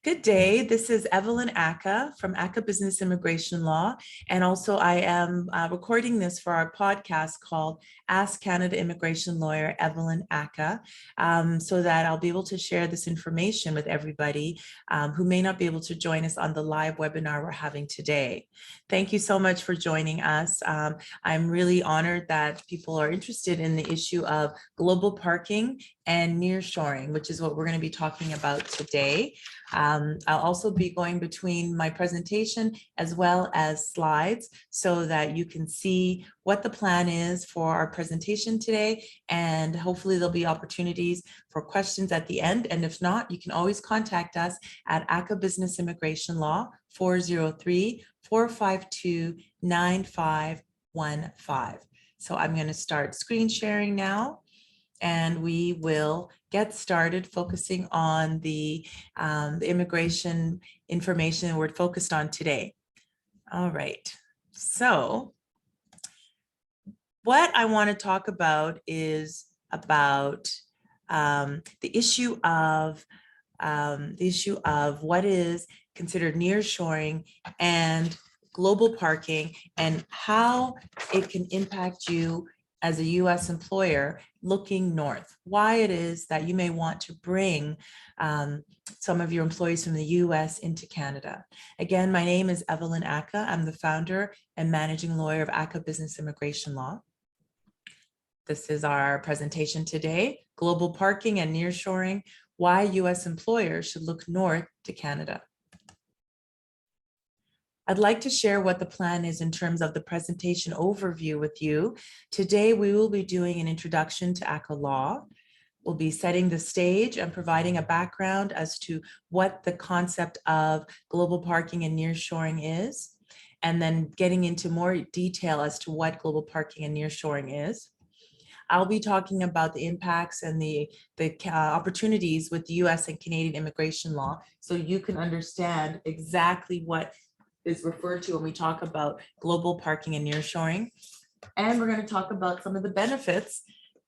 Good day. This is Evelyn Ackah from Ackah Business Immigration Law. And also I am recording this for our podcast called Ask Canada Immigration Lawyer Evelyn Ackah, so that I'll be able to share this information with everybody who may not be able to join us on the live webinar we're having today. Thank you so much for joining us. I'm really honored that people are interested in the issue of global parking and nearshoring, which is what we're going to be talking about today. I'll also be going between my presentation as well as slides so that you can see what the plan is for our presentation today, and hopefully there'll be opportunities for questions at the end. And if not, you can always contact us at Ackah Business Immigration Law 403-452-9515. So I'm going to start screen sharing now, and we will get started focusing on the immigration information we're focused on today. All right, so what I want to talk about is about the issue of what is considered nearshoring and global parking, and how it can impact you as a US employer looking north, why it is that you may want to bring some of your employees from the US into Canada. Again, my name is Evelyn Ackah. I'm the founder and managing lawyer of Ackah Business Immigration Law. This is our presentation today, Global Parking and Nearshoring, why US employers should look north to Canada. I'd like to share what the plan is in terms of the presentation overview with you. Today, we will be doing an introduction to Ackah Law. We'll be setting the stage and providing a background as to what the concept of global parking and nearshoring is, and then getting into more detail as to what global parking and nearshoring is. I'll be talking about the impacts and the opportunities with the US and Canadian immigration law, so you can understand exactly what is referred to when we talk about global parking and nearshoring. And we're going to talk about some of the benefits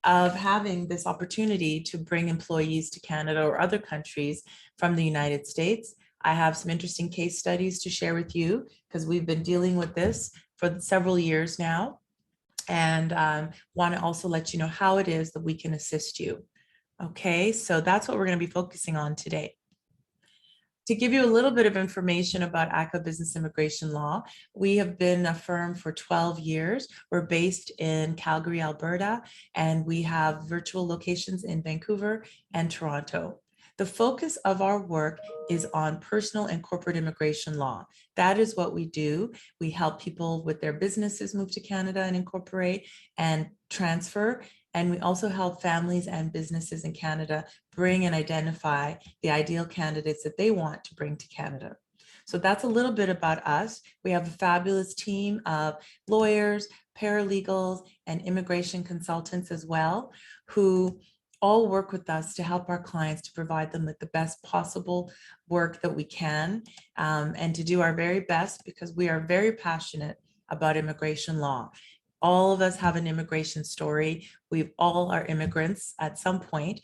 of having this opportunity to bring employees to Canada or other countries from the United States. I have some interesting case studies to share with you because we've been dealing with this for several years now, and want to also let you know how it is that we can assist you. Okay, so that's what we're going to be focusing on today. To give you a little bit of information about Ackah Business Immigration Law, we have been a firm for 12 years. We're based in Calgary, Alberta, and we have virtual locations in Vancouver and Toronto. The focus of our work is on personal and corporate immigration law. That is what we do. We help people with their businesses move to Canada and incorporate and transfer. And we also help families and businesses in Canada bring and identify the ideal candidates that they want to bring to Canada. So that's a little bit about us. We have a fabulous team of lawyers, paralegals, and immigration consultants as well, who all work with us to help our clients to provide them with the best possible work that we can, and to do our very best because we are very passionate about immigration law. All of us have an immigration story. We all are immigrants at some point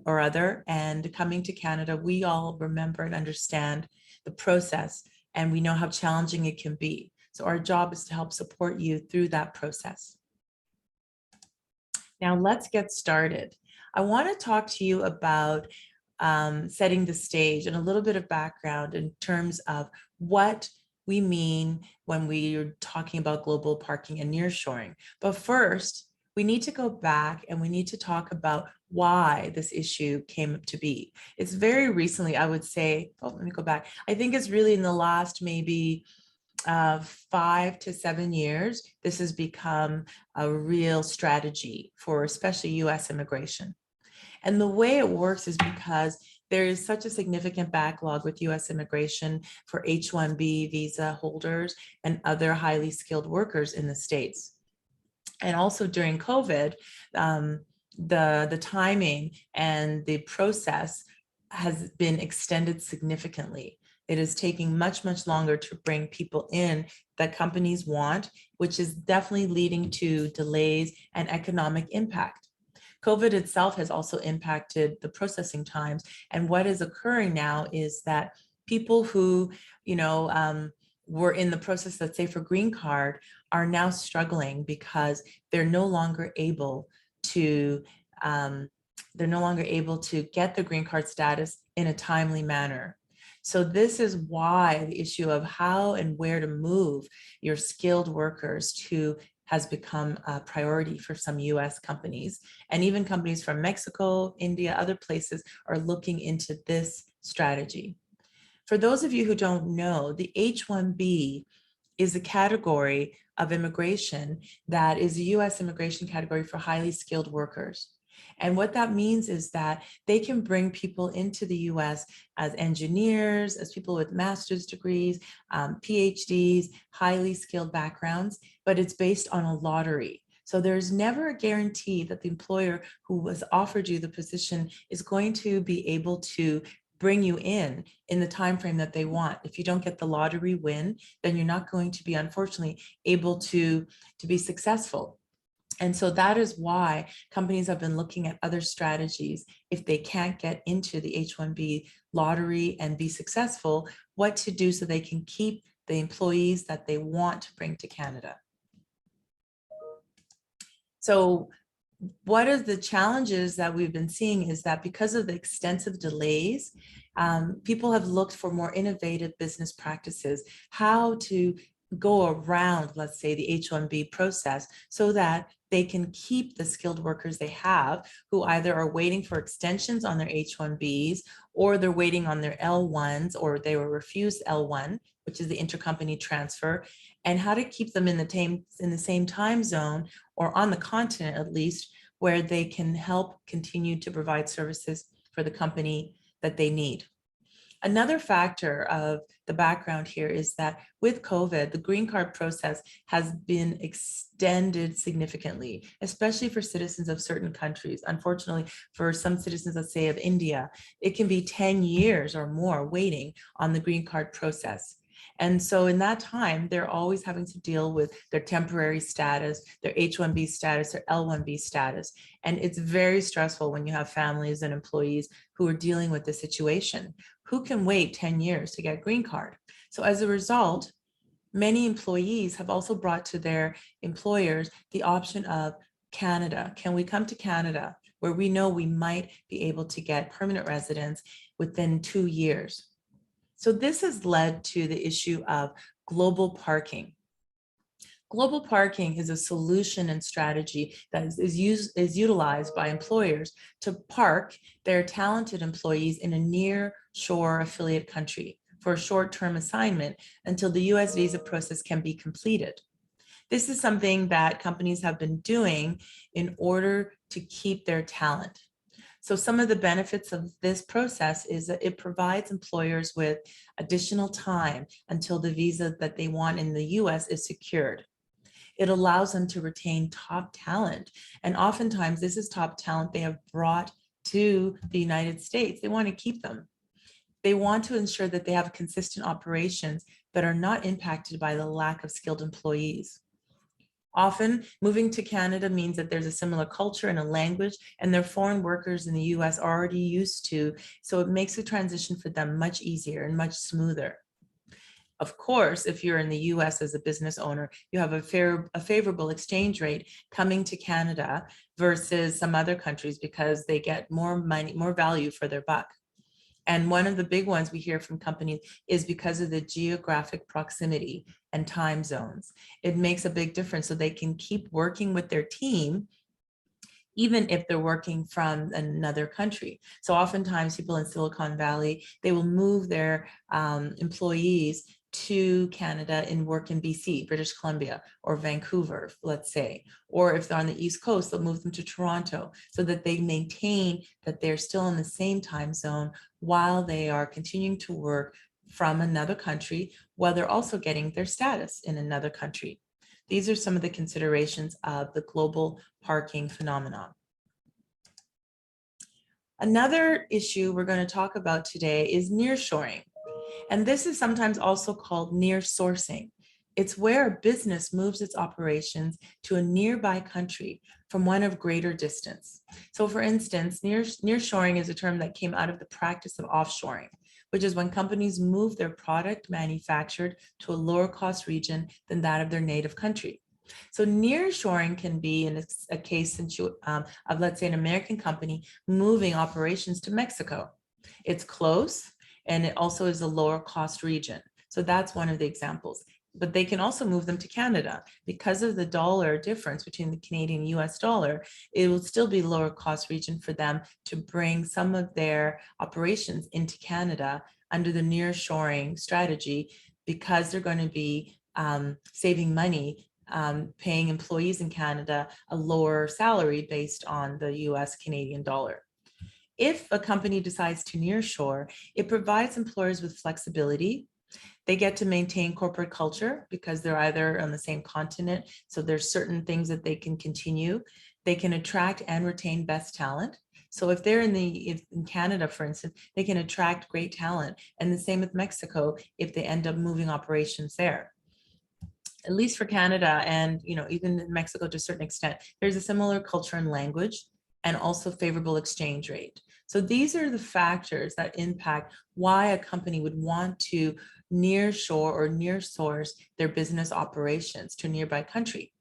or other, and coming to Canada, we all remember and understand the process, and we know how challenging it can be. So our job is to help support you through that process. Now let's get started. I want to talk to you about setting the stage and a little bit of background in terms of what we mean when we are talking about global parking and nearshoring. But first, we need to go back and we need to talk about why this issue came to be. It's very recently, I would say, let me go back. I think it's really in the last maybe 5 to 7 years, this has become a real strategy for especially US immigration. And the way it works is because there is such a significant backlog with US immigration for H-1B visa holders and other highly skilled workers in the States. And also during COVID, the timing and the process has been extended significantly. It is taking much, much longer to bring people in that companies want, which is definitely leading to delays and economic impact. COVID itself has also impacted the processing times. And what is occurring now is that People who, were in the process, let's say for green card, are now struggling because they're no longer able to get the green card status in a timely manner. So this is why the issue of how and where to move your skilled workers to has become a priority for some US companies, and even companies from Mexico, India, other places are looking into this strategy. For those of you who don't know, the H-1B is a category of immigration that is a US immigration category for highly skilled workers. And what that means is that they can bring people into the US as engineers, as people with master's degrees, PhDs, highly skilled backgrounds, but it's based on a lottery. So there's never a guarantee that the employer who has offered you the position is going to be able to bring you in the time frame that they want. If you don't get the lottery win, then you're not going to be, unfortunately, able to be successful. And so that is why companies have been looking at other strategies. If they can't get into the H-1B lottery and be successful, what to do so they can keep the employees that they want to bring to Canada. So what are the challenges that we've been seeing is that because of the extensive delays, people have looked for more innovative business practices, how to go around, let's say, the H-1B process so that they can keep the skilled workers they have who either are waiting for extensions on their H-1Bs or they're waiting on their L-1s or they were refused L-1, which is the intercompany transfer, and how to keep them in the same time zone or on the continent at least, where they can help continue to provide services for the company that they need. Another factor of the background here is that with COVID, the green card process has been extended significantly, especially for citizens of certain countries. Unfortunately, for some citizens, let's say of India, it can be 10 years or more waiting on the green card process. And so in that time, they're always having to deal with their temporary status, their H-1B status, their L-1B status. And it's very stressful when you have families and employees who are dealing with the situation. Who can wait 10 years to get a green card? So as a result, many employees have also brought to their employers the option of Canada. Can we come to Canada where we know we might be able to get permanent residence within 2 years? So this has led to the issue of global parking. Global parking is a solution and strategy that is utilized by employers to park their talented employees in a near-shore affiliate country for a short-term assignment until the US visa process can be completed. This is something that companies have been doing in order to keep their talent. So some of the benefits of this process is that it provides employers with additional time until the visa that they want in the US is secured. It allows them to retain top talent. And oftentimes this is top talent they have brought to the United States. They want to keep them. They want to ensure that they have consistent operations that are not impacted by the lack of skilled employees. Often moving to Canada means that there's a similar culture and a language, and their foreign workers in the US are already used to, so it makes the transition for them much easier and much smoother. Of course, if you're in the US as a business owner, you have a favorable exchange rate coming to Canada versus some other countries because they get more money, more value for their buck. And one of the big ones we hear from companies is because of the geographic proximity and time zones. It makes a big difference so they can keep working with their team even if they're working from another country. So oftentimes people in Silicon Valley, they will move their employees to Canada and work in BC, British Columbia, or Vancouver, let's say. Or if they're on the East Coast, they'll move them to Toronto so that they maintain that they're still in the same time zone while they are continuing to work from another country, while they're also getting their status in another country. These are some of the considerations of the global parking phenomenon. Another issue we're going to talk about today is nearshoring. And this is sometimes also called near sourcing. It's where a business moves its operations to a nearby country from one of greater distance. So for instance, nearshoring is a term that came out of the practice of offshoring, which is when companies move their product manufactured to a lower cost region than that of their native country. So nearshoring can be in a case of, let's say, an American company moving operations to Mexico. It's close, and it also is a lower cost region. So that's one of the examples. But they can also move them to Canada. Because of the dollar difference between the Canadian and US dollar, it will still be lower cost region for them to bring some of their operations into Canada under the nearshoring strategy, because they're going to be saving money, paying employees in Canada a lower salary based on the US Canadian dollar. If a company decides to nearshore, it provides employers with flexibility. They get to maintain corporate culture because they're either on the same continent, so there's certain things that they can continue. They can attract and retain best talent. So if they're in Canada, for instance, they can attract great talent. And the same with Mexico if they end up moving operations there. At least for Canada, and even in Mexico to a certain extent, there's a similar culture and language, and also favorable exchange rate. So these are the factors that impact why a company would want to nearshore or near source their business operations to a nearby country.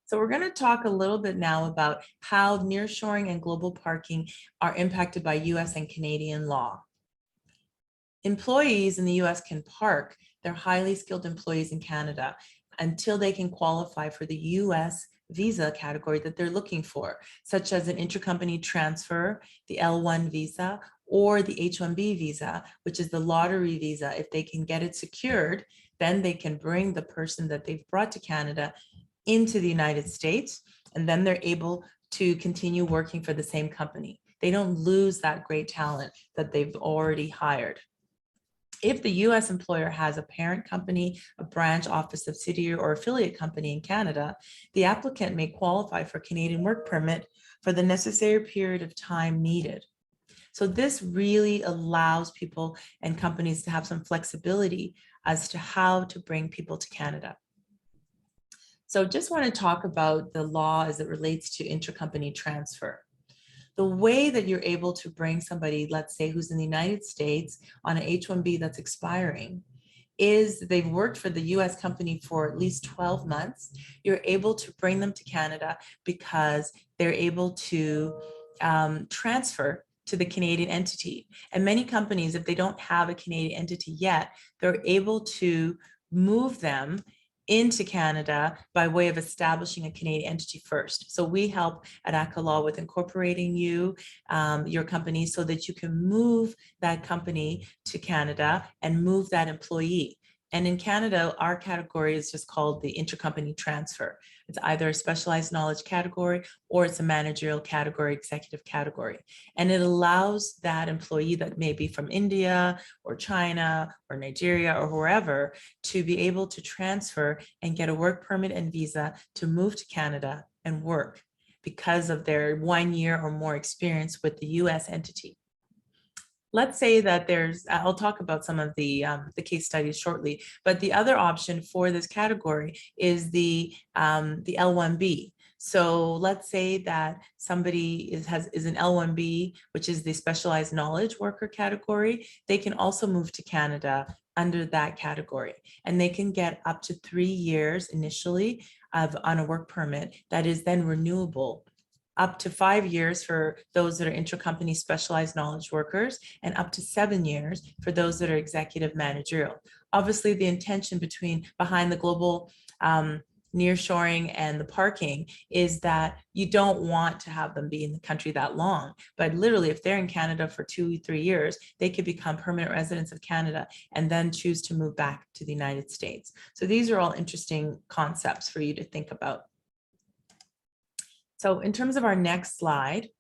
So we're going to talk a little bit now about how nearshoring and global parking are impacted by US and Canadian law. Employees in the US can park their highly skilled employees in Canada until they can qualify for the US visa category that they're looking for, such as an intra-company transfer, the L1 visa, or the H1B visa, which is the lottery visa. If they can get it secured, then they can bring the person that they've brought to Canada into the United States, and then they're able to continue working for the same company. They don't lose that great talent that they've already hired. If the US employer has a parent company, a branch, office, subsidiary, or affiliate company in Canada, the applicant may qualify for Canadian work permit for the necessary period of time needed. So this really allows people and companies to have some flexibility as to how to bring people to Canada. So just want to talk about the law as it relates to intercompany transfer. The way that you're able to bring somebody, let's say, who's in the United States on an H-1B that's expiring, is they've worked for the US company for at least 12 months. You're able to bring them to Canada because they're able to transfer to the Canadian entity. And many companies, if they don't have a Canadian entity yet, they're able to move them into Canada by way of establishing a Canadian entity first. So we help at Ackah Law with incorporating you, your company, so that you can move that company to Canada and move that employee. And in Canada, our category is just called the intercompany transfer. It's either a specialized knowledge category or it's a managerial category, executive category. And it allows that employee that may be from India or China or Nigeria or wherever to be able to transfer and get a work permit and visa to move to Canada and work because of their 1 year or more experience with the US entity. Let's say that I'll talk about some of the case studies shortly, but the other option for this category is the L1B. So let's say that somebody is an L1B, which is the specialized knowledge worker category. They can also move to Canada under that category, and they can get up to 3 years initially on a work permit that is then renewable, up to 5 years for those that are intra-company specialized knowledge workers, and up to 7 years for those that are executive managerial. Obviously, the intention behind the global nearshoring and the parking is that you don't want to have them be in the country that long. But literally, if they're in Canada for 2-3 years, they could become permanent residents of Canada and then choose to move back to the United States. So these are all interesting concepts for you to think about. So in terms of our next slide,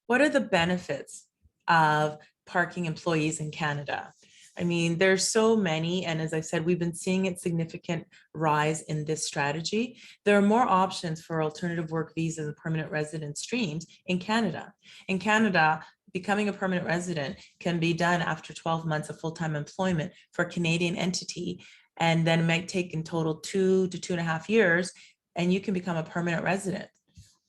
what are the benefits of parking employees in Canada? I mean, there's so many, and as I said, we've been seeing a significant rise in this strategy. There are more options for alternative work visas and permanent resident streams in Canada. In Canada, becoming a permanent resident can be done after 12 months of full-time employment for a Canadian entity, and then it might take in total 2 to 2.5 years, and you can become a permanent resident.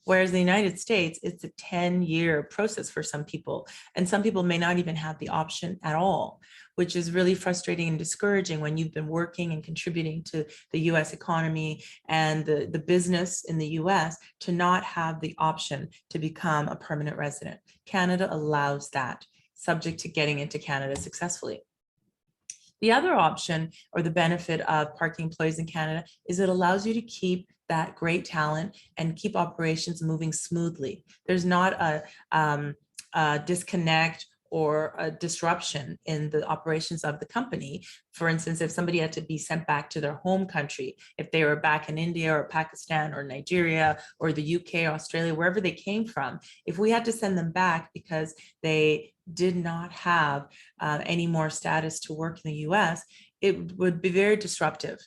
Whereas in the United States, it's a 10-year process for some people, and some people may not even have the option at all, which is really frustrating and discouraging when you've been working and contributing to the US economy and the business in the US to not have the option to become a permanent resident. Canada allows that, subject to getting into Canada successfully. The other option or the benefit of parking employees in Canada is it allows you to keep that great talent and keep operations moving smoothly. There's not a disconnect or a disruption in the operations of the company. For instance, if somebody had to be sent back to their home country, if they were back in India or Pakistan or Nigeria or the UK or Australia, wherever they came from, if we had to send them back because they did not have any more status to work in the US, it would be very disruptive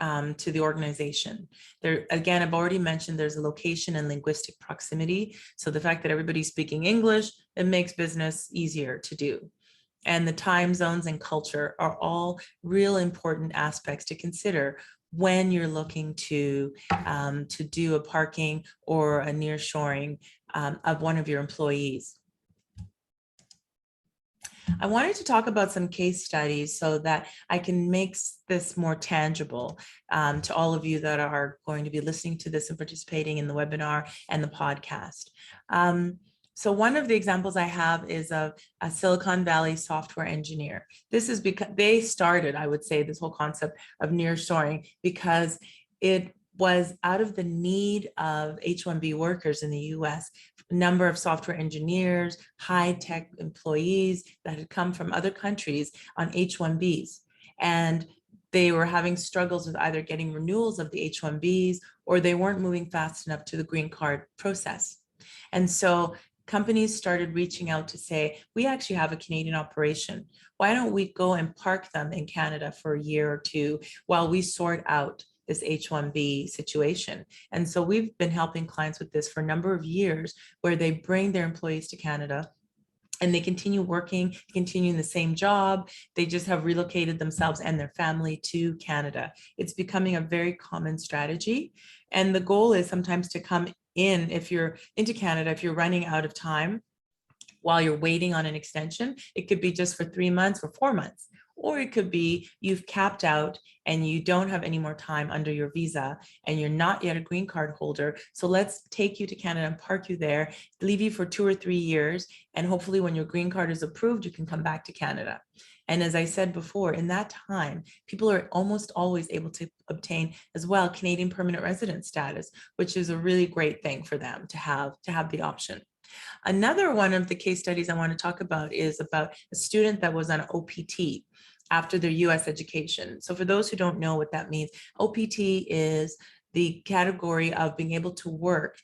to the organization. There, again, I've already mentioned there's a location and linguistic proximity. So the fact that everybody's speaking English, it makes business easier to do. And the time zones and culture are all real important aspects to consider when you're looking to do a parking or a nearshoring of one of your employees. I wanted to talk about some case studies so that I can make this more tangible to all of you that are going to be listening to this and participating in the webinar and the podcast. So one of the examples I have is of a Silicon Valley software engineer. This is because they started, I would say, this whole concept of nearshoring because it was out of the need of H-1B workers in the US, number of software engineers, high-tech employees that had come from other countries on H-1Bs. And they were having struggles with either getting renewals of the H-1Bs or they weren't moving fast enough to the green card process. And so companies started reaching out to say, we actually have a Canadian operation. Why don't we go and park them in Canada for a year or two while we sort out this H-1B situation? And so we've been helping clients with this for a number of years where they bring their employees to Canada and they continue working, continue in the same job. They just have relocated themselves and their family to Canada. It's becoming a very common strategy. And the goal is sometimes to come in, if you're into Canada, if you're running out of time while you're waiting on an extension, it could be just for 3 months or 4 months. Or it could be you've capped out and you don't have any more time under your visa and you're not yet a green card holder. So let's take you to Canada and park you there, leave you for 2 or 3 years. And hopefully when your green card is approved, you can come back to Canada. And as I said before, in that time, people are almost always able to obtain as well Canadian permanent resident status, which is a really great thing for them to have the option. Another one of the case studies I want to talk about is about a student that was on OPT after their US education. So for those who don't know what that means, OPT is the category of being able to work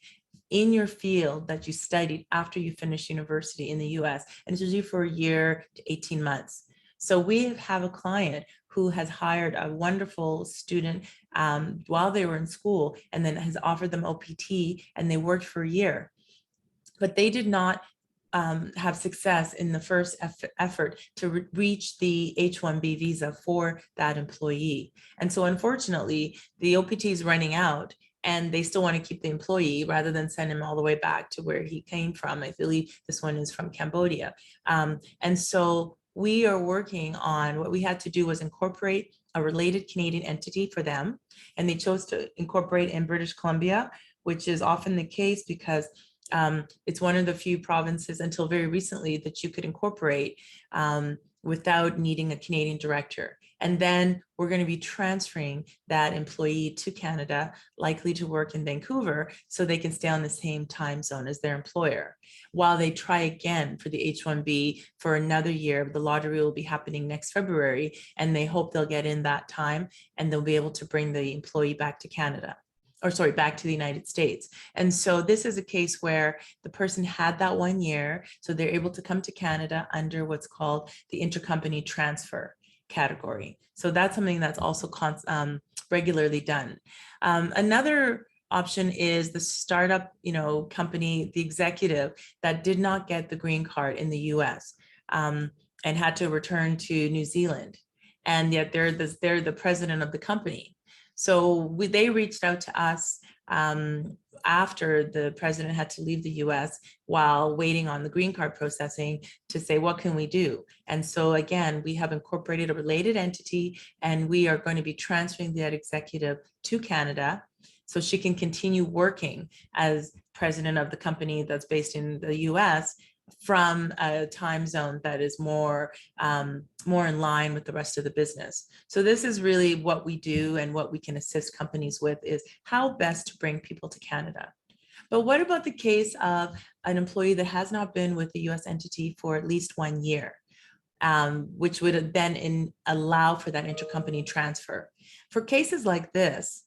in your field that you studied after you finish university in the US, and it's usually for a year to 18 months. So we have a client who has hired a wonderful student while they were in school and then has offered them OPT and they worked for a year. But they did not have success in the first effort to reach the H-1B visa for that employee. And so unfortunately, the OPT is running out and they still want to keep the employee rather than send him all the way back to where he came from. I believe this one is from Cambodia. And so we are working on, what we had to do was incorporate a related Canadian entity for them. And they chose to incorporate in British Columbia, which is often the case because it's one of the few provinces until very recently that you could incorporate without needing a Canadian director. And then we're going to be transferring that employee to Canada, likely to work in Vancouver, so they can stay on the same time zone as their employer, while they try again for the H-1B for another year. The lottery will be happening next February, and they hope they'll get in that time and they'll be able to bring the employee back to Canada. Or sorry, back to the United States. And so this is a case where the person had that 1 year, so they're able to come to Canada under what's called the intra-company transfer category. So that's something that's also regularly done. Another option is the startup, company, the executive that did not get the green card in the US and had to return to New Zealand. And yet they're the president of the company. So they reached out to us after the president had to leave the US while waiting on the green card processing to say, what can we do? And so again, we have incorporated a related entity, and we are going to be transferring that executive to Canada so she can continue working as president of the company that's based in the US from a time zone that is more in line with the rest of the business. So this is really what we do, and what we can assist companies with is how best to bring people to Canada. But what about the case of an employee that has not been with the US entity for at least 1 year, which would then allow for that intercompany transfer? For cases like this,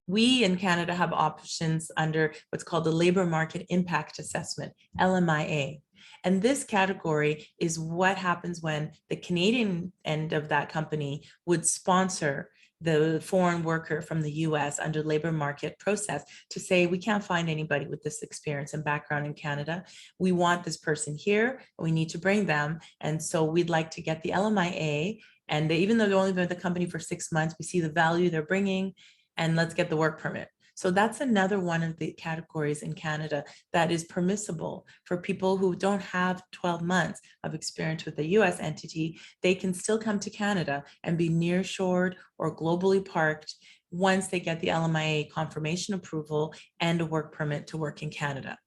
we in Canada have options under what's called the Labor Market Impact Assessment, LMIA. And this category is what happens when the Canadian end of that company would sponsor the foreign worker from the US under labor market process to say, we can't find anybody with this experience and background in Canada. We want this person here, we need to bring them. And so we'd like to get the LMIA. And even though they've only been with the company for 6 months, we see the value they're bringing, and let's get the work permit. So that's another one of the categories in Canada that is permissible for people who don't have 12 months of experience with a US entity. They can still come to Canada and be nearshored or globally parked once they get the LMIA confirmation approval and a work permit to work in Canada.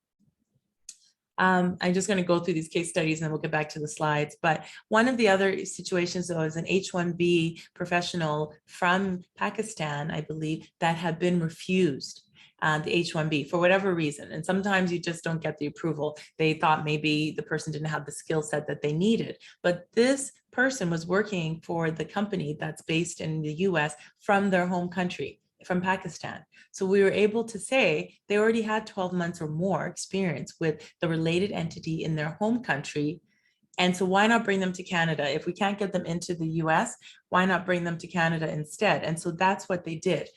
I'm just going to go through these case studies and then we'll get back to the slides. But one of the other situations, though, is an H-1B professional from Pakistan, I believe, that had been refused the H-1B for whatever reason. And sometimes you just don't get the approval. They thought maybe the person didn't have the skill set that they needed. But this person was working for the company that's based in the US from their home country, from Pakistan. So we were able to say they already had 12 months or more experience with the related entity in their home country. And so why not bring them to Canada? If we can't get them into the US, why not bring them to Canada instead? And so that's what they did.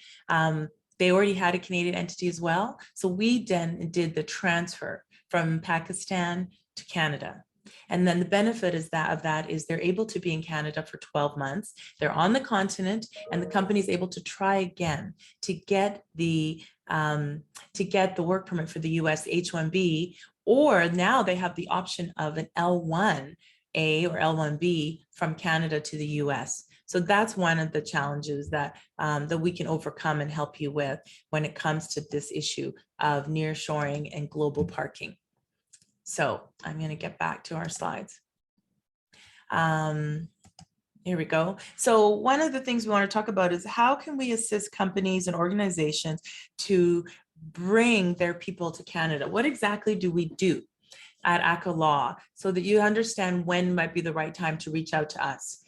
They already had a Canadian entity as well. So we then did the transfer from Pakistan to Canada. And then the benefit is that they're able to be in Canada for 12 months. They're on the continent, and the company is able to try again to get the work permit for the US H-1B, or now they have the option of an L-1A or L-1B from Canada to the US. So that's one of the challenges that we can overcome and help you with when it comes to this issue of nearshoring and global parking. So I'm going to get back to our slides. Here we go. So one of the things we want to talk about is how can we assist companies and organizations to bring their people to Canada? What exactly do we do at Ackah Law so that you understand when might be the right time to reach out to us?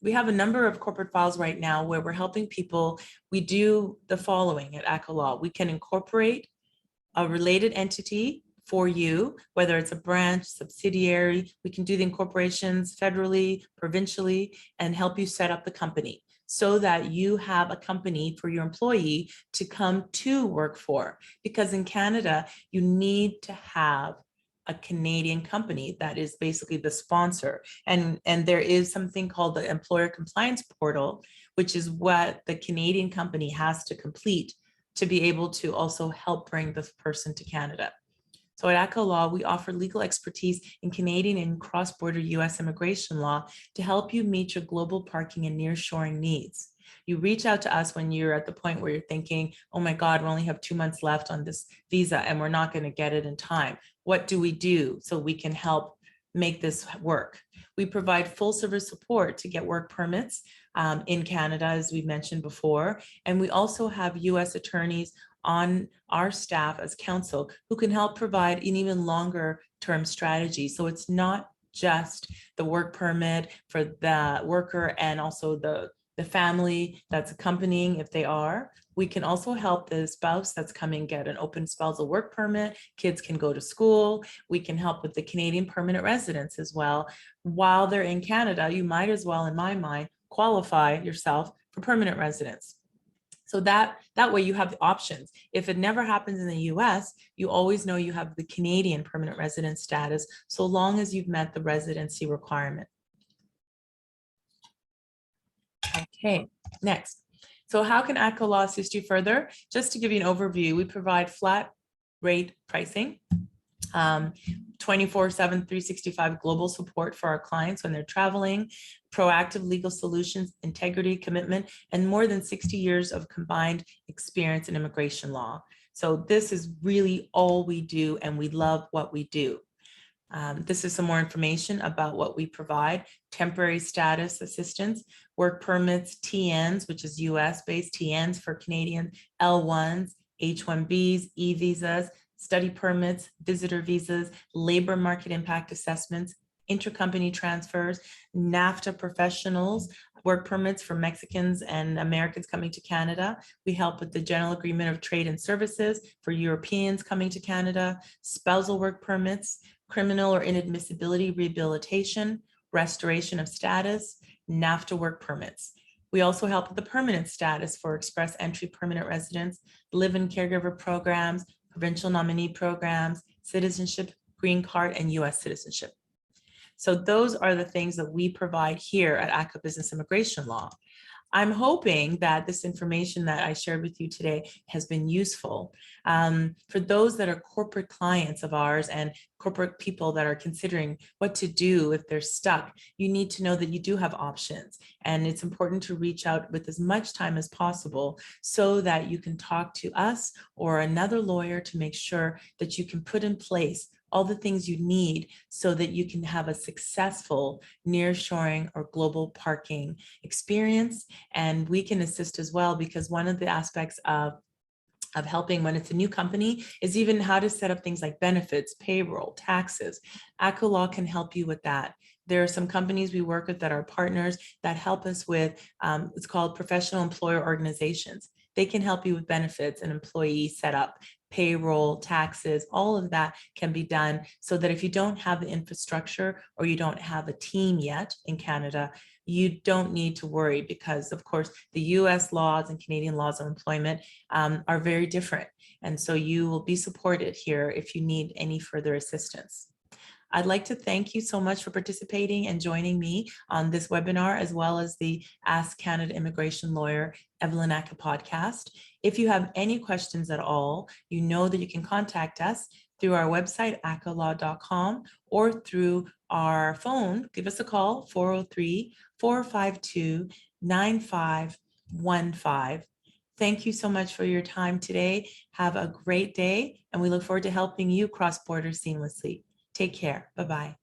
We have a number of corporate files right now where we're helping people. We do the following at Ackah Law. We can incorporate a related entity for you, whether it's a branch, subsidiary. We can do the incorporations federally, provincially, and help you set up the company so that you have a company for your employee to come to work for. Because in Canada, you need to have a Canadian company that is basically the sponsor. And there is something called the Employer Compliance Portal, which is what the Canadian company has to complete to be able to also help bring this person to Canada. So at Ackah Law, we offer legal expertise in Canadian and cross-border US immigration law to help you meet your global parking and nearshoring needs. You reach out to us when you're at the point where you're thinking, oh my God, we only have 2 months left on this visa and we're not going to get it in time. What do we do so we can help make this work? We provide full service support to get work permits in Canada, as we mentioned before. And we also have US attorneys on our staff as counsel who can help provide an even longer term strategy. So it's not just the work permit for the worker and also the family that's accompanying if they are. We can also help the spouse that's coming get an open spousal work permit. Kids can go to school. We can help with the Canadian permanent residence as well. While they're in Canada, you might as well, in my mind, qualify yourself for permanent residence. So that way you have the options. If it never happens in the US, you always know you have the Canadian permanent residence status, so long as you've met the residency requirement. Okay, next. So how can Ackah Law assist you further? Just to give you an overview, we provide flat rate pricing, 24/7, 365 global support for our clients when they're traveling, proactive legal solutions, integrity, commitment, and more than 60 years of combined experience in immigration law. So this is really all we do, and we love what we do. This is some more information about what we provide: temporary status assistance, work permits, TNs, which is US-based TNs for Canadian L1s, H1Bs, e-visas, study permits, visitor visas, labor market impact assessments, intra-company transfers, NAFTA professionals, work permits for Mexicans and Americans coming to Canada. We help with the General Agreement of Trade and Services for Europeans coming to Canada, spousal work permits, criminal or inadmissibility rehabilitation, restoration of status, NAFTA work permits. We also help with the permanent status for express entry permanent residents, live-in caregiver programs, provincial nominee programs, citizenship, green card, and US citizenship. So those are the things that we provide here at Ackah Business Immigration Law. I'm hoping that this information that I shared with you today has been useful. For those that are corporate clients of ours and corporate people that are considering what to do if they're stuck, you need to know that you do have options. And it's important to reach out with as much time as possible so that you can talk to us or another lawyer to make sure that you can put in place all the things you need so that you can have a successful nearshoring or global parking experience. And we can assist as well, because one of the aspects of helping when it's a new company is even how to set up things like benefits, payroll, taxes. Ackah Law can help you with that. There are some companies we work with that are partners that help us with, it's called professional employer organizations. They can help you with benefits and employee setup, payroll, taxes, all of that can be done so that if you don't have the infrastructure or you don't have a team yet in Canada, you don't need to worry, because of course the US laws and Canadian laws of employment are very different. And so you will be supported here if you need any further assistance. I'd like to thank you so much for participating and joining me on this webinar, as well as the Ask Canada Immigration Lawyer Evelyn Ackah podcast. If you have any questions at all, you know that you can contact us through our website, ackahlaw.com, or through our phone. Give us a call, 403-452-9515. Thank you so much for your time today. Have a great day, and we look forward to helping you cross borders seamlessly. Take care. Bye-bye.